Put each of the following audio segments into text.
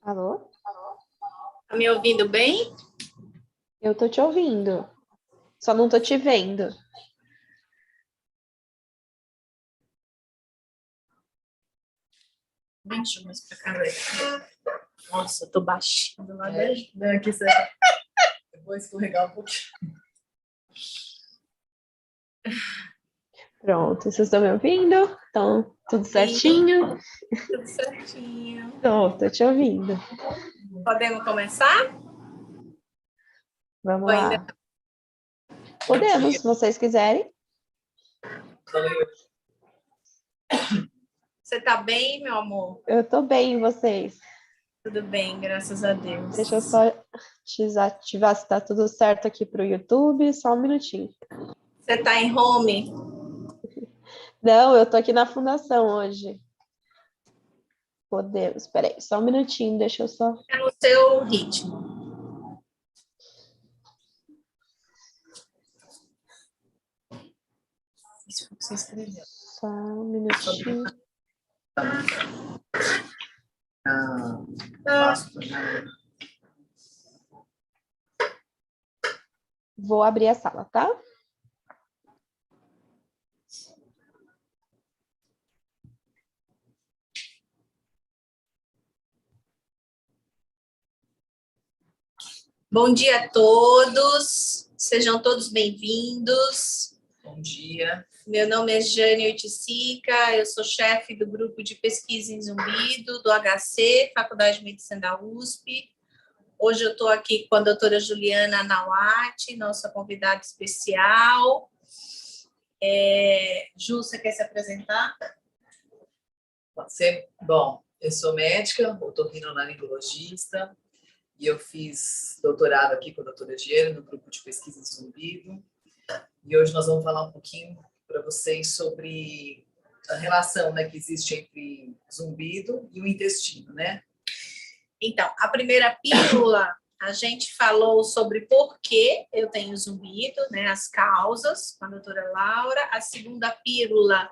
Alô? Tá me ouvindo bem? Eu tô te ouvindo, só não tô te vendo. Deixa eu mais pra cá, velho. Nossa, eu tô baixinho do lado dele. Aqui você... Eu vou escorregar um pouquinho. Pronto, vocês estão me ouvindo? Então, tudo certinho? Tudo certinho. Tô te ouvindo. Podemos começar? Vamos Ou ainda lá. Podemos, se vocês quiserem. Você tá bem, meu amor? Eu tô bem, e vocês? Tudo bem, graças a Deus. Deixa eu só desativar se tá tudo certo aqui pro YouTube, só um minutinho. Você tá em home? Não, eu tô aqui na fundação hoje. Podemos, peraí, só um minutinho, deixa eu só... É no seu ritmo. Isso foi o que você escreveu. Só um minutinho. Vou abrir a sala, tá? Bom dia a todos. Sejam todos bem-vindos. Bom dia. Meu nome é Jane Oiticica, eu sou chefe do grupo de pesquisa em zumbido do HC, Faculdade de Medicina da USP. Hoje eu estou aqui com a doutora Juliana Nawati, nossa convidada especial. Ju, você quer se apresentar? Pode ser? Bom, eu sou médica, otorrinolaringologista, e eu fiz doutorado aqui com a doutora Diana, no grupo de pesquisa em zumbido. E hoje nós vamos falar um pouquinho para vocês sobre a relação, né, que existe entre zumbido e o intestino, né? Então, a primeira pílula, a gente falou sobre por que eu tenho zumbido, né, as causas, com a doutora Laura. A segunda pílula,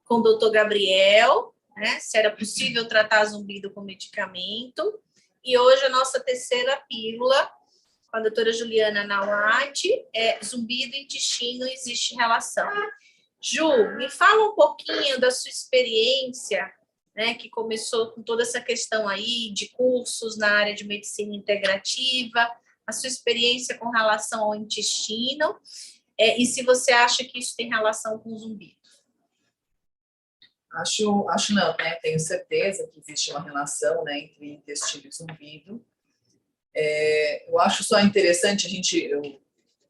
com o doutor Gabriel, né, se era possível tratar zumbido com medicamento. E hoje a nossa terceira pílula, com a doutora Juliana Nawati, é zumbido e intestino, existe relação. Ju, me fala um pouquinho da sua experiência, né, que começou com toda essa questão aí de cursos na área de medicina integrativa, a sua experiência com relação ao intestino, e se você acha que isso tem relação com o zumbido. Acho não, né? Tenho certeza que existe uma relação, né, entre intestino e zumbido. Eu acho só interessante a gente,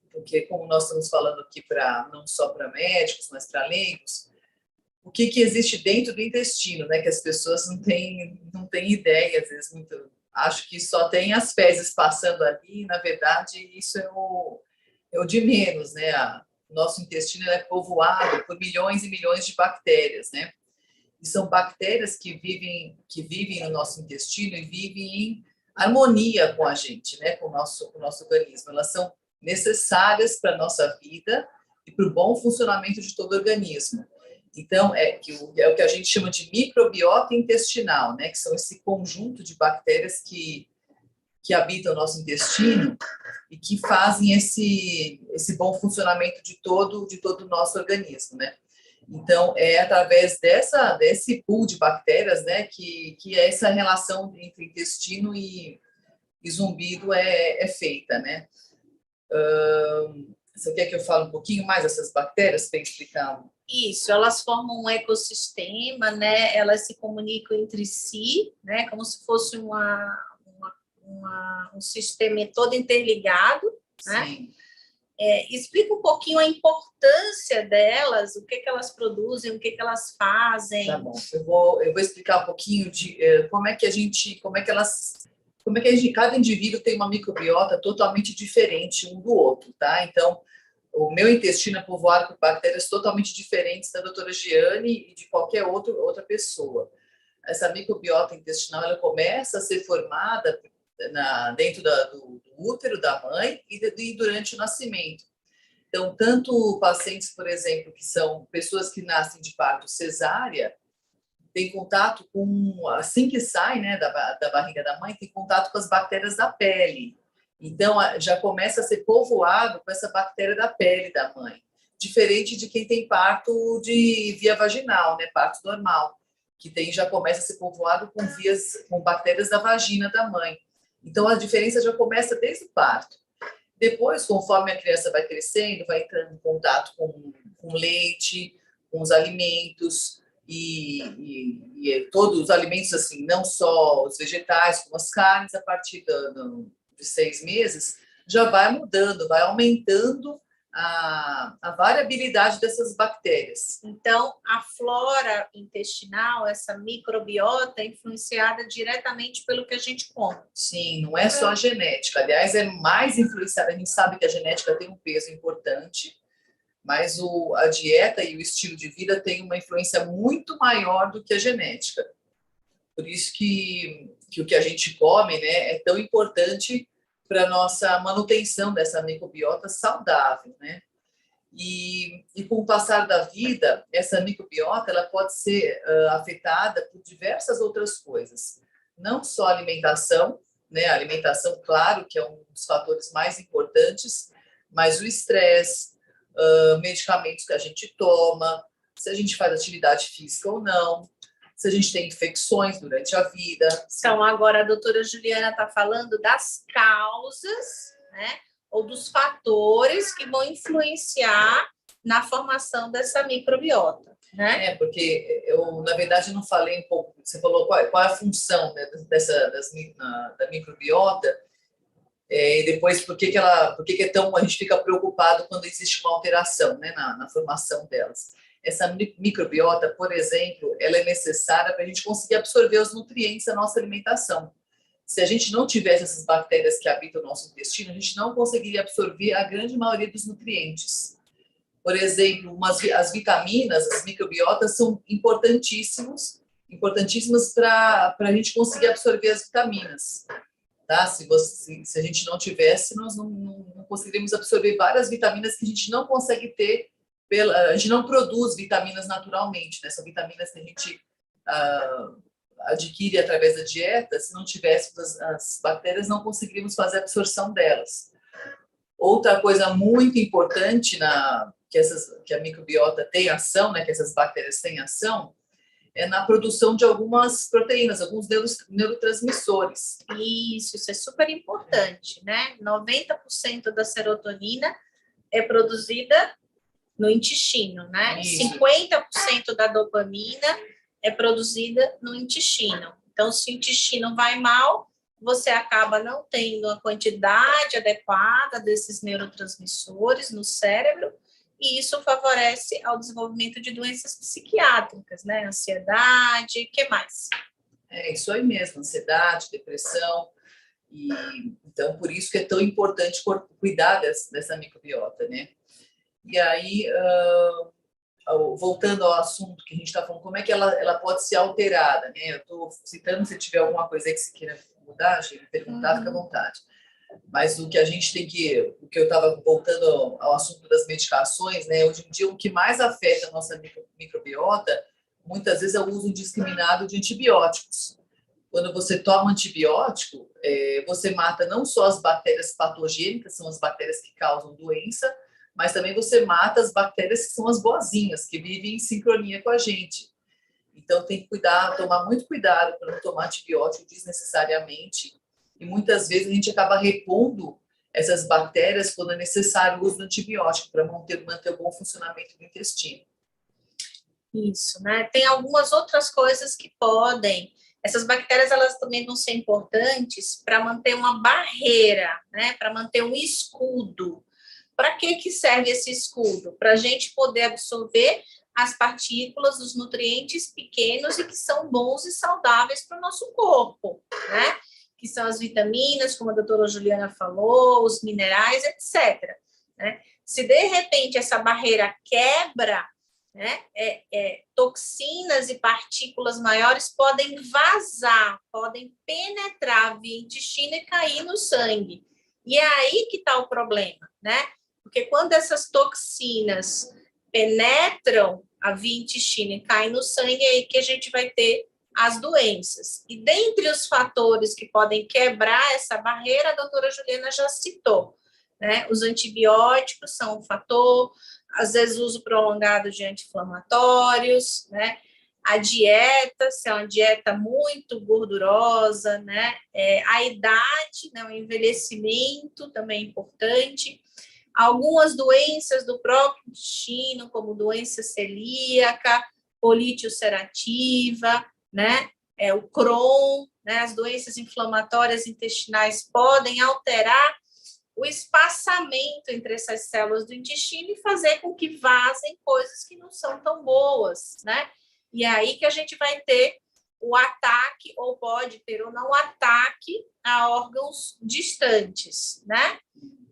porque como nós estamos falando aqui não só para médicos, mas para leigos, o que existe dentro do intestino, né? Que as pessoas não têm ideia, às vezes, muito. Acho que só tem as fezes passando ali, e, na verdade, isso é o de menos, né? O nosso intestino é povoado por milhões e milhões de bactérias, né? E são bactérias que vivem no nosso intestino e vivem em harmonia com a gente, né? Com o nosso organismo. Elas são necessárias para a nossa vida e para o bom funcionamento de todo o organismo. Então, é o que a gente chama de microbiota intestinal, né? Que são esse conjunto de bactérias que habitam o nosso intestino e que fazem esse bom funcionamento de todo o nosso organismo, né? Então, é através desse pool de bactérias, né, que essa relação entre intestino e zumbido é feita, né? Você quer que eu fale um pouquinho mais dessas bactérias para explicar? Isso, elas formam um ecossistema, né? Elas se comunicam entre si, né? Como se fosse um sistema todo interligado, né? Sim. Explica um pouquinho a importância delas, o que elas produzem, o que elas fazem. Tá bom, eu vou explicar um pouquinho de como é que cada indivíduo tem uma microbiota totalmente diferente um do outro, tá? Então, o meu intestino é povoado por bactérias totalmente diferentes da doutora Giane e de qualquer outra pessoa. Essa microbiota intestinal, ela começa a ser formada dentro do útero da mãe e durante o nascimento. Então, tanto pacientes, por exemplo, que são pessoas que nascem de parto cesárea, tem contato com, assim que sai, né, da barriga da mãe, tem contato com as bactérias da pele. Então, já começa a ser povoado com essa bactéria da pele da mãe. Diferente de quem tem parto de via vaginal, né, parto normal, que já começa a ser povoado com bactérias da vagina da mãe. Então, a diferença já começa desde o parto. Depois, conforme a criança vai crescendo, vai entrando em contato com leite, com os alimentos, e todos os alimentos, assim, não só os vegetais, como as carnes, a partir de 6 meses, já vai mudando, vai aumentando a variabilidade dessas bactérias. Então, a flora intestinal, essa microbiota, é influenciada diretamente pelo que a gente come. Sim, não é só a genética. Aliás, é mais influenciada. A gente sabe que a genética tem um peso importante, mas a dieta e o estilo de vida têm uma influência muito maior do que a genética. Por isso que o que a gente come, né, é tão importante para a nossa manutenção dessa microbiota saudável, né? E com o passar da vida, essa microbiota ela pode ser afetada por diversas outras coisas. Não só a alimentação, né? A alimentação, claro, que é um dos fatores mais importantes, mas o estresse, medicamentos que a gente toma, se a gente faz atividade física ou não, se a gente tem infecções durante a vida. Então, agora a doutora Juliana está falando das causas, né, ou dos fatores que vão influenciar na formação dessa microbiota, né? Porque eu, na verdade, não falei um pouco, você falou qual é a função, né, da microbiota, e depois por que é tão, a gente fica preocupado quando existe uma alteração, né, na formação delas. Essa microbiota, por exemplo, ela é necessária para a gente conseguir absorver os nutrientes da nossa alimentação. Se a gente não tivesse essas bactérias que habitam o nosso intestino, a gente não conseguiria absorver a grande maioria dos nutrientes. Por exemplo, as vitaminas, as microbiotas são importantíssimas para a gente conseguir absorver as vitaminas. Tá? Se a gente não tivesse, nós não conseguiríamos absorver várias vitaminas que a gente não consegue ter, a gente não produz vitaminas naturalmente, né? São vitaminas que a gente adquire através da dieta. Se não tivéssemos as bactérias, não conseguiríamos fazer a absorção delas. Outra coisa muito importante que a microbiota tem ação, né, que essas bactérias têm ação, é na produção de algumas proteínas, alguns neurotransmissores. Isso é super importante, né? 90% da serotonina é produzida no intestino, né? Isso. 50% da dopamina é produzida no intestino. Então, se o intestino vai mal, você acaba não tendo a quantidade adequada desses neurotransmissores no cérebro, e isso favorece ao desenvolvimento de doenças psiquiátricas, né? Ansiedade, o que mais? É isso aí mesmo, ansiedade, depressão. Então, por isso que é tão importante cuidar dessa microbiota, né? E aí, voltando ao assunto que a gente está falando, como é que ela pode ser alterada, né? Eu estou citando, se tiver alguma coisa aí que você queira mudar, gente, perguntar, fica à vontade. Mas o que eu estava voltando ao assunto das medicações, né? Hoje em dia, o que mais afeta a nossa microbiota, muitas vezes, é o uso indiscriminado de antibióticos. Quando você toma antibiótico, você mata não só as bactérias patogênicas, são as bactérias que causam doença, mas também você mata as bactérias que são as boazinhas, que vivem em sincronia com a gente. Então, tem que tomar muito cuidado para não tomar antibiótico desnecessariamente. E muitas vezes a gente acaba repondo essas bactérias quando é necessário o uso do antibiótico para manter o bom funcionamento do intestino. Isso, né? Tem algumas outras coisas que podem. Essas bactérias, elas também vão ser importantes para manter uma barreira, né? Para manter um escudo. Para que serve esse escudo? Para a gente poder absorver as partículas dos nutrientes pequenos e que são bons e saudáveis para o nosso corpo, né? Que são as vitaminas, como a doutora Juliana falou, os minerais, etc. Né? Se de repente essa barreira quebra, né, toxinas e partículas maiores podem vazar, podem penetrar via intestino e cair no sangue. E é aí que está o problema, né? Porque quando essas toxinas penetram a via intestina e cai no sangue, é aí que a gente vai ter as doenças. E dentre os fatores que podem quebrar essa barreira, a doutora Juliana já citou, né? Os antibióticos são um fator, às vezes uso prolongado de anti-inflamatórios, né? A dieta, se é uma dieta muito gordurosa, né? A idade, né? O envelhecimento também é importante. Algumas doenças do próprio intestino, como doença celíaca, colite ulcerativa, né? O Crohn, né? As doenças inflamatórias intestinais podem alterar o espaçamento entre essas células do intestino e fazer com que vazem coisas que não são tão boas, né? E é aí que a gente vai ter o ataque, ou pode ter ou não ataque a órgãos distantes, né?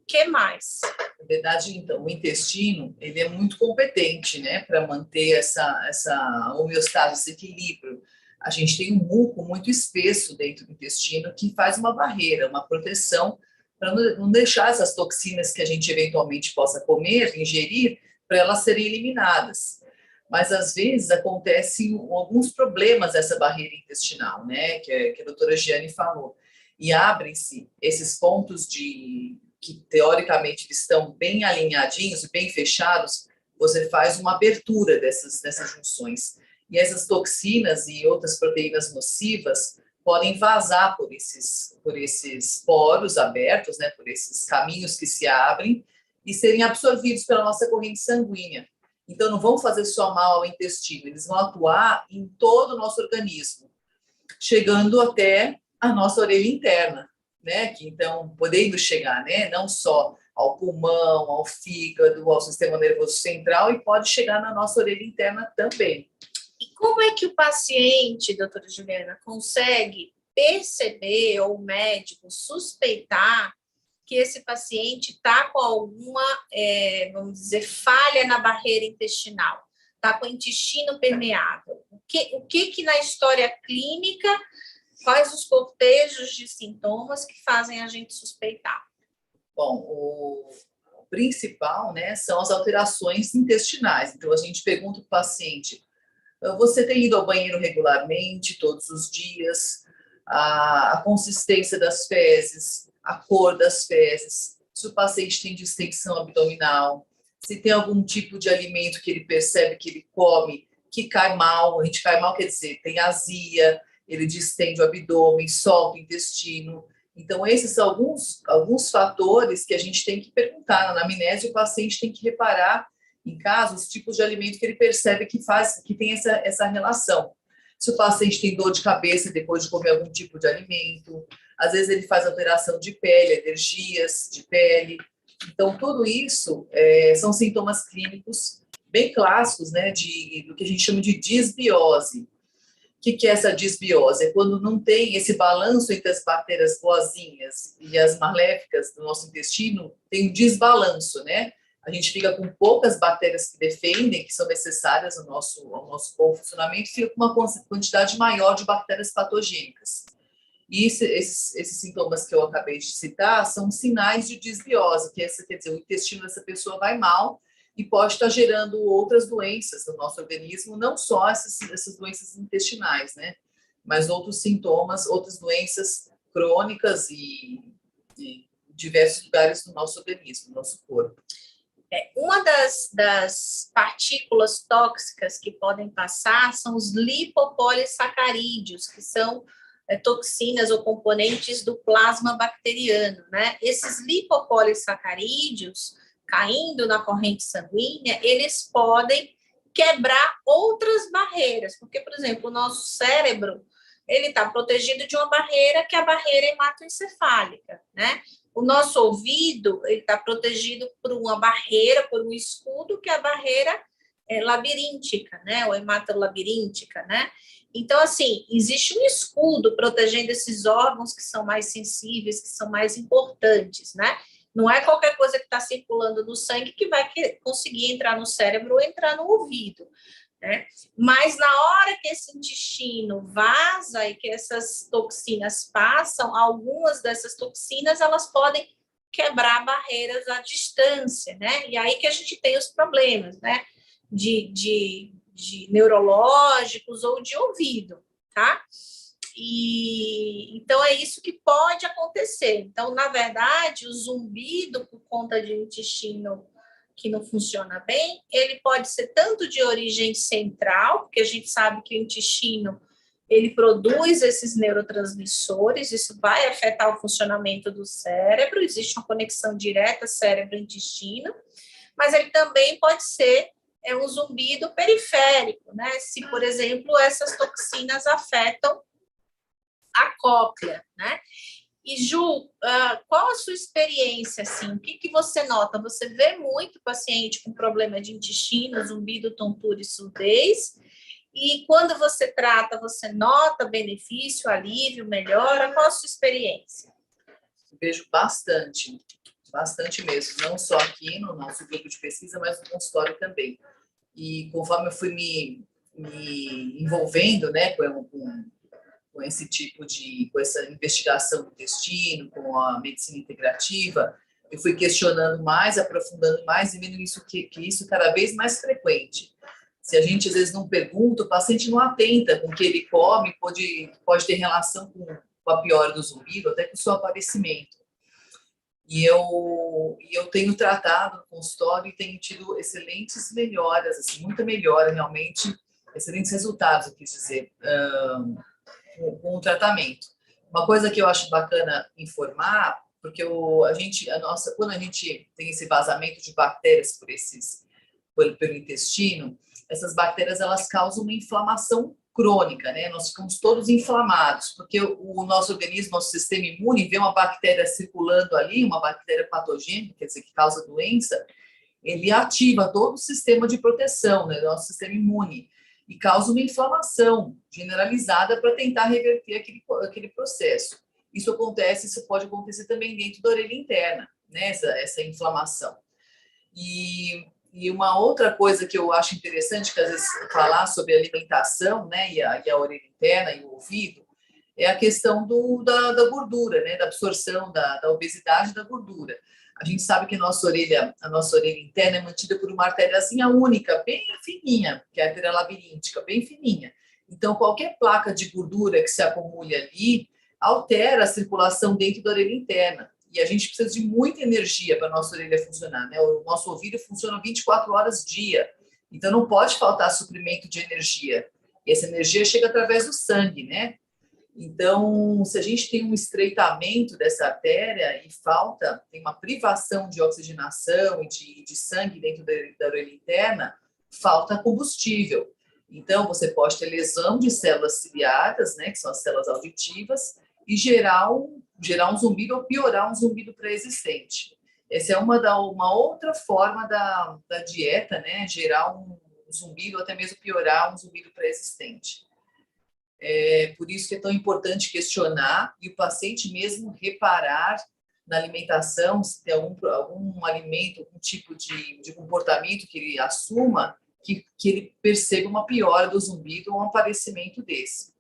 Que mais? Na verdade, então, o intestino, ele é muito competente, né, para manter essa homeostase, esse equilíbrio. A gente tem um muco muito espesso dentro do intestino que faz uma barreira, uma proteção para não deixar essas toxinas que a gente eventualmente possa comer, ingerir, para elas serem eliminadas. Mas, às vezes, acontecem alguns problemas dessa barreira intestinal, né, que a doutora Giane falou. E abrem-se esses pontos que, teoricamente, estão bem alinhadinhos e bem fechados, você faz uma abertura dessas junções. E essas toxinas e outras proteínas nocivas podem vazar por esses poros abertos, né, por esses caminhos que se abrem e serem absorvidos pela nossa corrente sanguínea. Então, não vão fazer só mal ao intestino, eles vão atuar em todo o nosso organismo, chegando até a nossa orelha interna, né? Que, então, podendo chegar, né, não só ao pulmão, ao fígado, ao sistema nervoso central, e pode chegar na nossa orelha interna também. E como é que o paciente, doutora Juliana, consegue perceber, ou o médico suspeitar que esse paciente está com alguma, vamos dizer, falha na barreira intestinal, está com o intestino permeável? O que na história clínica, quais os cortejos de sintomas que fazem a gente suspeitar? Bom, o principal, né, são as alterações intestinais. Então, a gente pergunta para o paciente: você tem ido ao banheiro regularmente, todos os dias? A consistência das fezes, a cor das fezes, se o paciente tem distensão abdominal, se tem algum tipo de alimento que ele percebe que ele come, que cai mal. A gente cai mal, quer dizer, tem azia, ele distende o abdômen, solta o intestino. Então, esses são alguns fatores que a gente tem que perguntar. Na anamnese, o paciente tem que reparar, em casa, os tipos de alimento que ele percebe que tem essa relação. Se o paciente tem dor de cabeça depois de comer algum tipo de alimento, às vezes ele faz alteração de pele, alergias de pele. Então, tudo isso são sintomas clínicos bem clássicos, né, do que a gente chama de disbiose. O que é essa disbiose? É quando não tem esse balanço entre as bactérias boazinhas e as maléficas do nosso intestino, tem um desbalanço, né? A gente fica com poucas bactérias que defendem, que são necessárias ao nosso bom funcionamento, fica com uma quantidade maior de bactérias patogênicas. E esses sintomas que eu acabei de citar são sinais de disbiose, quer dizer, o intestino dessa pessoa vai mal e pode estar gerando outras doenças no nosso organismo, não só essas doenças intestinais, né? Mas outros sintomas, outras doenças crônicas e diversos lugares do nosso organismo, do nosso corpo. Uma das partículas tóxicas que podem passar são os lipopolissacarídeos, que são toxinas ou componentes do plasma bacteriano, né? Esses lipopolissacarídeos, caindo na corrente sanguínea, eles podem quebrar outras barreiras, porque, por exemplo, o nosso cérebro, ele está protegido de uma barreira, que é a barreira hematoencefálica, né? O nosso ouvido, ele está protegido por uma barreira, por um escudo, que é a barreira labiríntica, né? Ou hematolabiríntica, né? Então, assim, existe um escudo protegendo esses órgãos que são mais sensíveis, que são mais importantes, né? Não é qualquer coisa que está circulando no sangue que vai conseguir entrar no cérebro ou entrar no ouvido, né? Mas na hora que esse intestino vaza e que essas toxinas passam, algumas dessas toxinas, elas podem quebrar barreiras à distância, né? E aí que a gente tem os problemas, né? De de neurológicos ou de ouvido, tá? E então é isso que pode acontecer. Então, na verdade, o zumbido por conta de um intestino que não funciona bem, ele pode ser tanto de origem central, porque a gente sabe que o intestino ele produz esses neurotransmissores, isso vai afetar o funcionamento do cérebro, existe uma conexão direta cérebro-intestino, mas ele também pode ser um zumbido periférico, né? Se, por exemplo, essas toxinas afetam a cóclea, né? E, Ju, qual a sua experiência, assim? O que você nota? Você vê muito paciente com problema de intestino, zumbido, tontura e surdez, e quando você trata, você nota benefício, alívio, melhora? Qual a sua experiência? Vejo bastante, bastante mesmo, não só aqui no nosso grupo de pesquisa, mas no consultório também. E conforme eu fui me envolvendo, né, com esse tipo de, com essa investigação do intestino, com a medicina integrativa, eu fui questionando mais, aprofundando mais e vendo isso que isso é cada vez mais frequente. Se a gente às vezes não pergunta, o paciente não atenta com o que ele come, pode ter relação com a piora do zumbido, até com o seu aparecimento. E eu tenho tratado no consultório e tenho tido excelentes melhoras, assim, muita melhora realmente, excelentes resultados, eu quis dizer, com o tratamento. Uma coisa que eu acho bacana informar, porque quando a gente tem esse vazamento de bactérias pelo intestino, essas bactérias elas causam uma inflamação crônica, né? Nós ficamos todos inflamados, porque o nosso organismo, nosso sistema imune, vê uma bactéria circulando ali, uma bactéria patogênica, quer dizer, que causa doença, ele ativa todo o sistema de proteção, né, do nosso sistema imune, e causa uma inflamação generalizada para tentar reverter aquele processo. Isso pode acontecer também dentro da orelha interna, né, essa inflamação. E uma outra coisa que eu acho interessante, que às vezes falar sobre alimentação, né, e a orelha interna e o ouvido, é a questão da gordura, né, da absorção da obesidade da gordura. A gente sabe que a nossa orelha interna é mantida por uma artériazinha única, bem fininha, que é a artéria labiríntica, bem fininha. Então, qualquer placa de gordura que se acumule ali altera a circulação dentro da orelha interna. E a gente precisa de muita energia para a nossa orelha funcionar, né? O nosso ouvido funciona 24 horas dia. Então, não pode faltar suprimento de energia. E essa energia chega através do sangue, né? Então, se a gente tem um estreitamento dessa artéria e tem uma privação de oxigenação e de sangue dentro da orelha interna, falta combustível. Então, você pode ter lesão de células ciliadas, né, que são as células auditivas, e gerar um zumbido ou piorar um zumbido pré-existente. Essa é uma outra forma da dieta, né, gerar um zumbido ou até mesmo piorar um zumbido pré-existente. Por isso que é tão importante questionar e o paciente mesmo reparar na alimentação, se tem algum alimento, algum tipo de comportamento que ele assuma, que ele perceba uma piora do zumbido ou um aparecimento desse.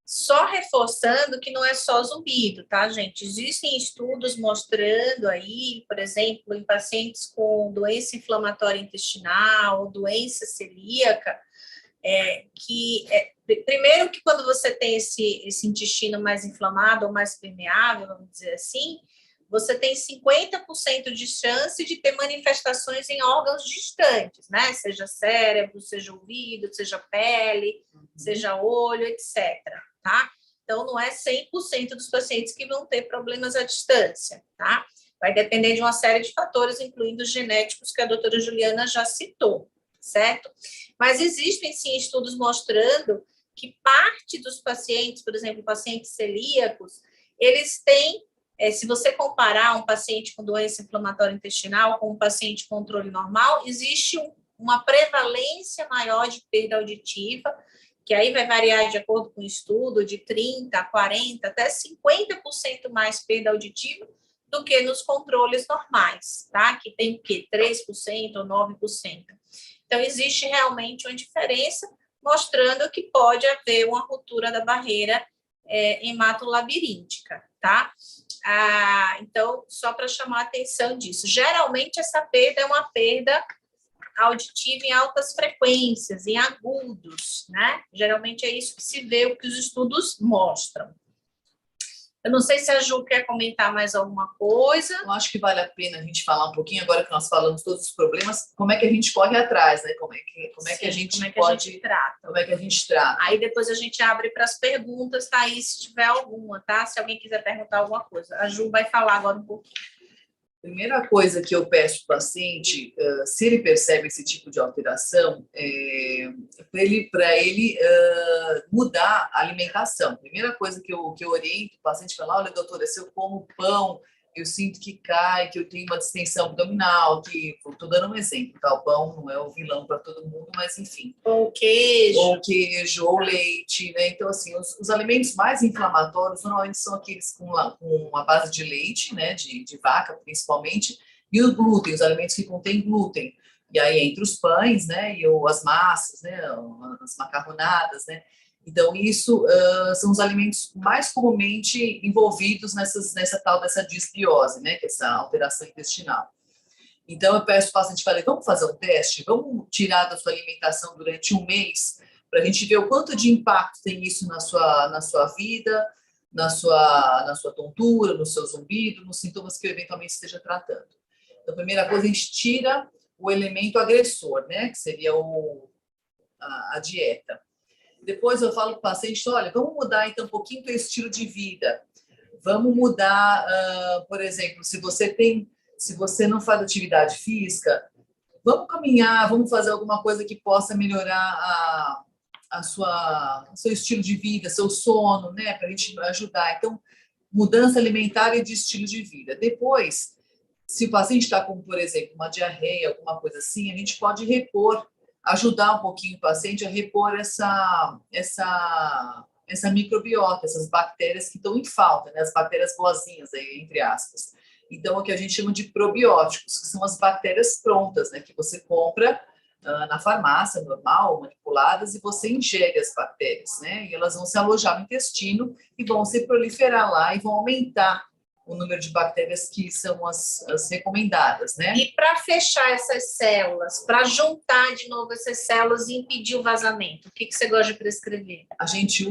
Só reforçando que não é só zumbido, tá, gente? Existem estudos mostrando aí, por exemplo, em pacientes com doença inflamatória intestinal, doença celíaca, primeiro que quando você tem esse intestino mais inflamado ou mais permeável, vamos dizer assim, você tem 50% de chance de ter manifestações em órgãos distantes, né? Seja cérebro, seja ouvido, seja pele, seja olho, etc. Tá? Então, não é 100% dos pacientes que vão ter problemas à distância, tá? Vai depender de uma série de fatores, incluindo os genéticos que a doutora Juliana já citou, certo? Mas existem, sim, estudos mostrando que parte dos pacientes, por exemplo, pacientes celíacos, eles têm, se você comparar um paciente com doença inflamatória intestinal com um paciente com controle normal, existe uma prevalência maior de perda auditiva, que aí vai variar de acordo com o estudo, de 30%, 40%, até 50% mais perda auditiva do que nos controles normais, tá? Que tem o quê? 3% ou 9%. Então, existe realmente uma diferença, mostrando que pode haver uma ruptura da barreira hematolabiríntica, tá? Então, só para chamar a atenção disso. Geralmente, essa perda é uma perda auditiva em altas frequências, em agudos, né? Geralmente é isso que se vê, o que os estudos mostram. Eu não sei se a Ju quer comentar mais alguma coisa. Eu acho que vale a pena a gente falar um pouquinho, agora que nós falamos todos os problemas, como é que a gente corre atrás, né? Como é que a gente trata. Como é que a gente trata. Aí depois a gente abre para as perguntas, tá? Aí se tiver alguma, tá? Se alguém quiser perguntar alguma coisa. A Ju vai falar agora um pouquinho. Primeira coisa que eu peço para o paciente, se ele percebe esse tipo de alteração, para ele mudar a alimentação. Primeira coisa que eu oriento o paciente, falar, olha, doutora, se eu como pão, eu sinto que cai, que eu tenho uma distensão abdominal, que estou dando um exemplo, tá? O pão não é o vilão para todo mundo, mas enfim. Ou queijo. Ou queijo, ou leite, né? Então, assim, os alimentos mais inflamatórios normalmente são aqueles com a base de leite, né? De vaca, principalmente, e o glúten, os alimentos que contêm glúten. E aí, entre os pães, né? E as massas, né? As macarronadas, né? Então, isso são os alimentos mais comumente envolvidos nessa tal dessa disbiose, né? Que é essa alteração intestinal. Então, eu peço para o paciente, falei, vamos fazer um teste? Vamos tirar da sua alimentação durante um mês para a gente ver o quanto de impacto tem isso na sua vida, na sua tontura, no seu zumbido, nos sintomas que eu eventualmente esteja tratando. Então, a primeira coisa, a gente tira o elemento agressor, né? Que seria a dieta. Depois eu falo para o paciente, olha, vamos mudar então um pouquinho o teu estilo de vida. Vamos mudar, por exemplo, se você não faz atividade física, vamos caminhar, vamos fazer alguma coisa que possa melhorar o seu estilo de vida, seu sono, né? Para a gente ajudar. Então, mudança alimentar e de estilo de vida. Depois, se o paciente está com, por exemplo, uma diarreia, alguma coisa assim, a gente pode ajudar um pouquinho o paciente a repor essa microbiota, essas bactérias que estão em falta, né? As bactérias boazinhas, aí, entre aspas. Então, o que a gente chama de probióticos, que são as bactérias prontas, né? Que você compra na farmácia, normal, manipuladas, e você ingere as bactérias, né? E elas vão se alojar no intestino e vão se proliferar lá e vão aumentar o número de bactérias que são as recomendadas, né? E para fechar essas células, para juntar de novo essas células e impedir o vazamento, o que você gosta de prescrever? A gente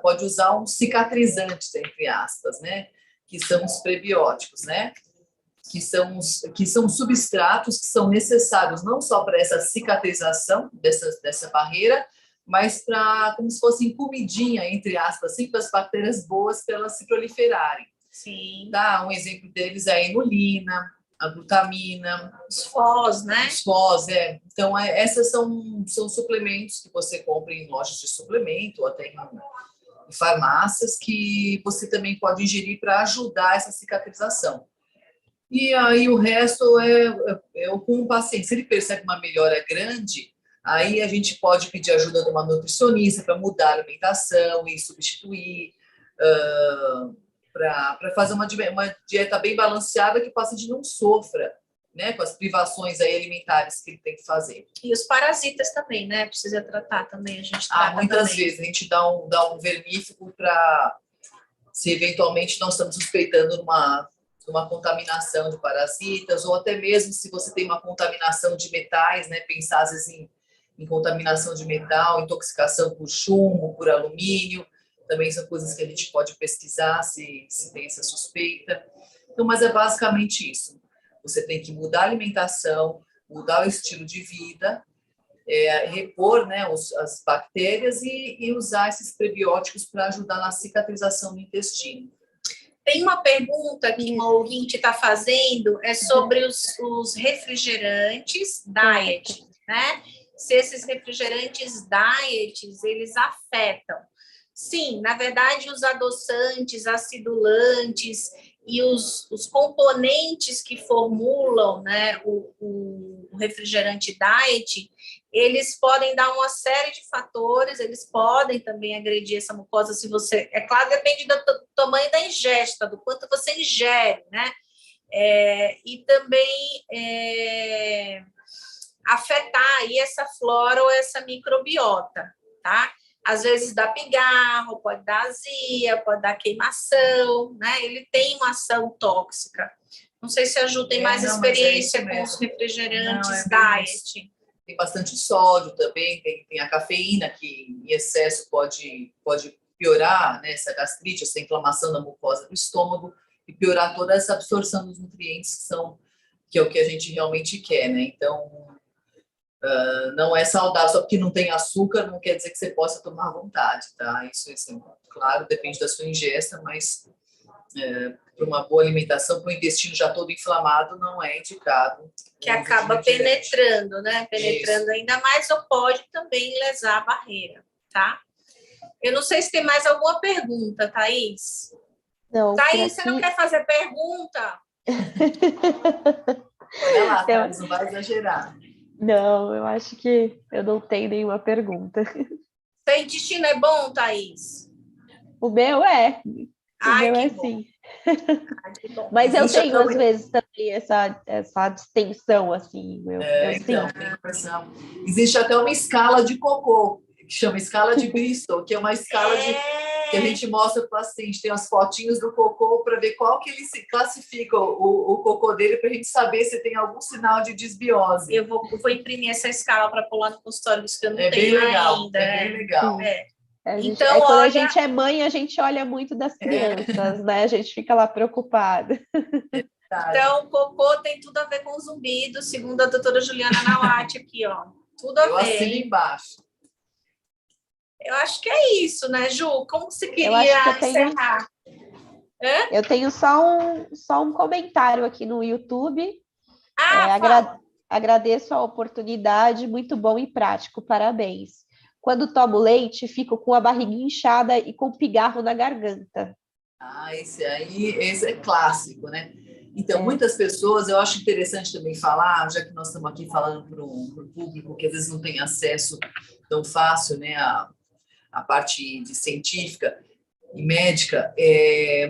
pode usar uns cicatrizantes, entre aspas, né? Que são os prebióticos, né? Que são substratos que são necessários não só para essa cicatrização dessa barreira, mas para como se fossem comidinha, entre aspas, assim, para as bactérias boas para elas se proliferarem. Sim. Tá? Um exemplo deles é a inulina, a glutamina. Os FOS, né? Os FOS, Então, essas são suplementos que você compra em lojas de suplemento ou até em farmácias que você também pode ingerir para ajudar essa cicatrização. E aí o resto é com o paciente. Se ele percebe uma melhora grande, aí a gente pode pedir ajuda de uma nutricionista para mudar a alimentação e substituir, para fazer uma dieta bem balanceada que o paciente não sofra, né, com as privações aí alimentares que ele tem que fazer. E os parasitas também, né? Precisa tratar também, a gente trata muitas também. vezes a gente dá um vermífugo para, se eventualmente nós estamos suspeitando uma contaminação de parasitas, ou até mesmo se você tem uma contaminação de metais, né, pensar às vezes em contaminação de metal, intoxicação por chumbo, por alumínio, também são coisas que a gente pode pesquisar se tem essa suspeita. Então, mas é basicamente isso. Você tem que mudar a alimentação, mudar o estilo de vida, repor, né, as bactérias e usar esses prebióticos para ajudar na cicatrização do intestino. Tem uma pergunta que uma ouvinte está fazendo, é sobre os refrigerantes diet, né? Se esses refrigerantes diet, eles afetam. Sim, na verdade, os adoçantes, acidulantes e os componentes que formulam, né, o refrigerante diet, eles podem dar uma série de fatores, eles podem também agredir essa mucosa se você... É claro, depende do tamanho da ingesta, do quanto você ingere, né? E também afetar aí essa flora ou essa microbiota, tá? Às vezes dá pigarro, pode dar azia, pode dar queimação, né? Ele tem uma ação tóxica. Não sei se a Ju tem mais experiência com os refrigerantes diet. tem bastante sódio também, tem a cafeína, que em excesso pode piorar, né, essa gastrite, essa inflamação da mucosa do estômago e piorar toda essa absorção dos nutrientes que é o que a gente realmente quer, né? Então, não é saudável, só porque não tem açúcar, não quer dizer que você possa tomar à vontade, tá? Isso, claro, depende da sua ingesta, mas para uma boa alimentação, para o intestino já todo inflamado, não é indicado. Que acaba penetrando, né? Penetrando ainda mais, ou pode também lesar a barreira, tá? Eu não sei se tem mais alguma pergunta, Thaís. Não, Thaís, você não quer fazer pergunta? Olha lá, Thaís, não vai exagerar. Não, eu acho que eu não tenho nenhuma pergunta. Seu intestino é bom, Thaís? O meu é. Ai, o meu que é bom. sim. Ai, que bom. Mas eu tenho, às vezes, também essa distensão, assim. Eu Então, sinto. tem impressão. Existe até uma escala de cocô, que chama escala de Bristol, que é uma escala que a gente mostra para o paciente. Tem as fotinhos do cocô para ver qual que ele se classifica, o cocô dele, para a gente saber se tem algum sinal de desbiose. Eu vou imprimir essa escala para pular no consultório, isso que eu não tenho bem legal, ainda. É bem legal. Então, quando a gente é mãe, a gente olha muito das crianças, né? A gente fica lá preocupada. Então, o cocô tem tudo a ver com zumbido, segundo a doutora Juliana Nawati aqui, ó. Tudo a ver. Eu assino embaixo. Eu acho que é isso, né, Ju? Como você queria encerrar? Eu tenho só um comentário aqui no YouTube. Agradeço a oportunidade, muito bom e prático, parabéns. Quando tomo leite, fico com a barriguinha inchada e com pigarro na garganta. Esse é clássico, né? Então, muitas pessoas, eu acho interessante também falar, já que nós estamos aqui falando para o público que às vezes não tem acesso tão fácil, né, a parte de científica e médica,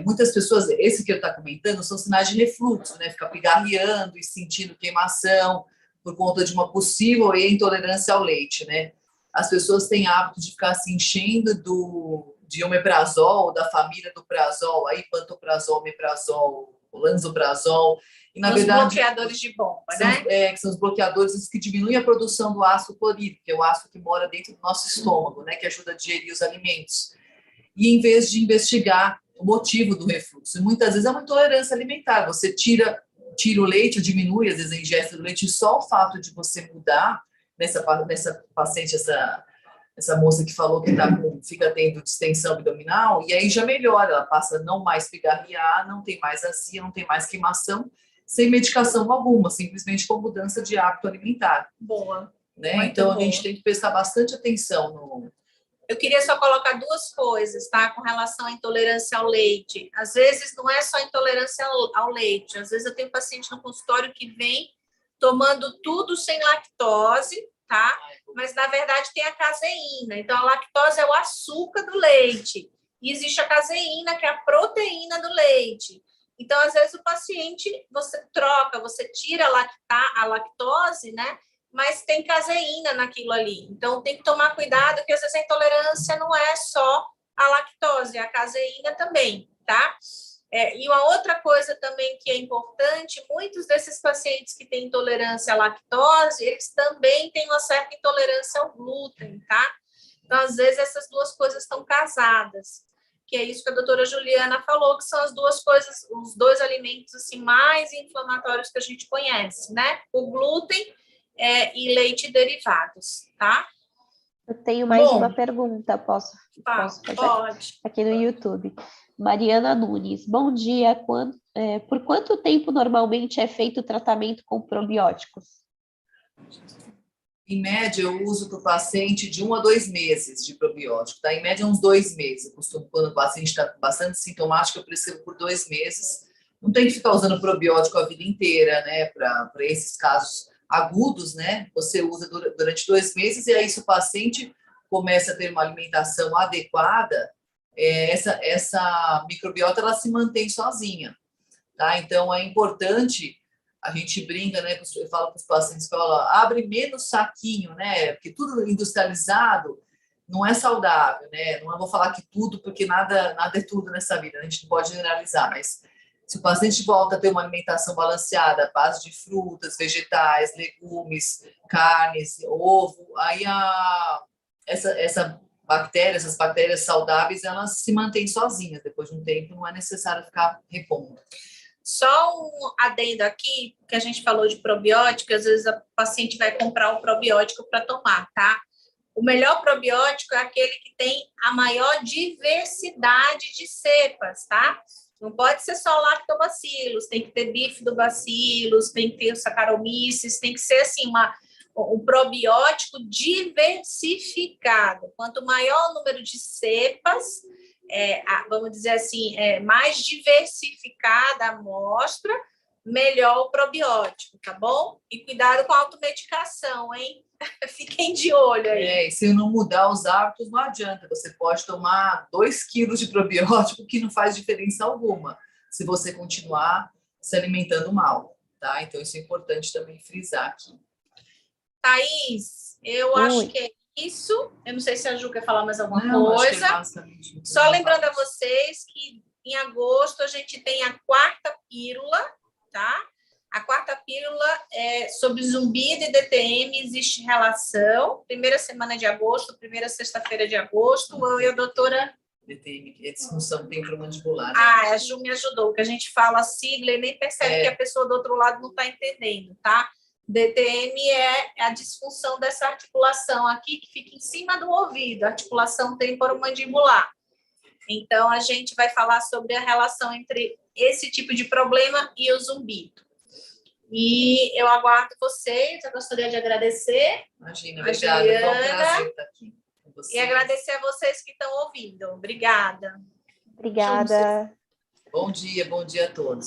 muitas pessoas, esse que eu estou comentando, são sinais de refluxo, né? Ficar pigarreando e sentindo queimação por conta de uma possível intolerância ao leite, né? As pessoas têm hábito de ficar se enchendo de omeprazol, da família do prazol, aí pantoprazol, omeprazol, lanzoprazol, e na verdade... Os bloqueadores de bomba, né? Que são os bloqueadores que diminuem a produção do ácido clorídrico, que é o ácido que mora dentro do nosso estômago, né? Que ajuda a digerir os alimentos. E em vez de investigar o motivo do refluxo, muitas vezes é uma intolerância alimentar, você tira o leite, diminui às vezes a ingesta do leite, e só o fato de você mudar nessa paciente, essa moça que falou que fica tendo distensão abdominal, e aí já melhora, ela passa a não mais pigarrear, não tem mais azia, não tem mais queimação, sem medicação alguma, simplesmente com mudança de hábito alimentar. Boa. Né? Então, a gente tem que prestar bastante atenção no... Eu queria só colocar duas coisas, tá? Com relação à intolerância ao leite. Às vezes, não é só intolerância ao leite. Às vezes, eu tenho paciente no consultório que vem tomando tudo sem lactose, tá? Mas, na verdade, tem a caseína. Então, a lactose é o açúcar do leite. E existe a caseína, que é a proteína do leite. Então, às vezes, o paciente, você troca, você tira a lactose, né? Mas tem caseína naquilo ali. Então, tem que tomar cuidado, porque às vezes a intolerância não é só a lactose, é a caseína também, tá? E uma outra coisa também que é importante, muitos desses pacientes que têm intolerância à lactose, eles também têm uma certa intolerância ao glúten, tá? Então, às vezes, essas duas coisas estão casadas, que é isso que a doutora Juliana falou, que são as duas coisas, os dois alimentos assim, mais inflamatórios que a gente conhece, né? O glúten e leite e derivados, tá? Eu tenho mais uma pergunta, posso fazer? Pode. Aqui no YouTube. Mariana Nunes, bom dia. Por quanto tempo normalmente é feito o tratamento com probióticos? Em média, eu uso para o paciente de 1 a 2 meses de probiótico, tá? Em média, uns 2 meses. Eu costumo, quando o paciente está bastante sintomático, eu prescrevo por 2 meses. Não tem que ficar usando probiótico a vida inteira, né? Para esses casos agudos, né? Você usa durante 2 meses e aí se o paciente começa a ter uma alimentação adequada, essa microbiota ela se mantém sozinha, tá? Então é importante, a gente brinca, né? Eu falo para os pacientes, abre menos saquinho, né? Porque tudo industrializado não é saudável, né? Não vou falar que tudo, porque nada é tudo nessa vida, a gente não pode generalizar, mas Se o paciente volta a ter uma alimentação balanceada, à base de frutas, vegetais, legumes, carnes, ovo, aí essas bactérias saudáveis, elas se mantêm sozinhas. Depois de um tempo, não é necessário ficar repondo. Só um adendo aqui, que a gente falou de probiótico, às vezes o paciente vai comprar um probiótico para tomar, tá? O melhor probiótico é aquele que tem a maior diversidade de cepas, tá? Não pode ser só lactobacilos, tem que ter bifidobacillus, tem que ter Saccharomyces, tem que ser assim um probiótico diversificado. Quanto maior o número de cepas, vamos dizer assim, mais diversificada a amostra, melhor o probiótico, tá bom? E cuidado com a automedicação, hein? Fiquem de olho aí. E se não mudar os hábitos, não adianta. Você pode tomar 2 quilos de probiótico que não faz diferença alguma, se você continuar se alimentando mal, tá? Então, isso é importante também frisar aqui. Thaís, eu acho que é isso. Eu não sei se a Ju quer falar mais alguma coisa. Acho que é só lembrando a vocês que em agosto a gente tem a 4ª pílula, tá? A 4ª pílula é sobre zumbido e DTM, existe relação. Primeira semana de agosto, primeira sexta-feira de agosto. Eu e a doutora... DTM, que é disfunção temporomandibular. Né? A Ju me ajudou, que a gente fala a sigla e nem percebe que a pessoa do outro lado não está entendendo, tá? DTM é a disfunção dessa articulação aqui, que fica em cima do ouvido, articulação temporomandibular. Então, a gente vai falar sobre a relação entre esse tipo de problema e o zumbido. E eu aguardo vocês, eu gostaria de agradecer. Imagina, obrigada, foi um prazer estar aqui com vocês. E agradecer a vocês que estão ouvindo. Obrigada. Obrigada. Bom dia a todos.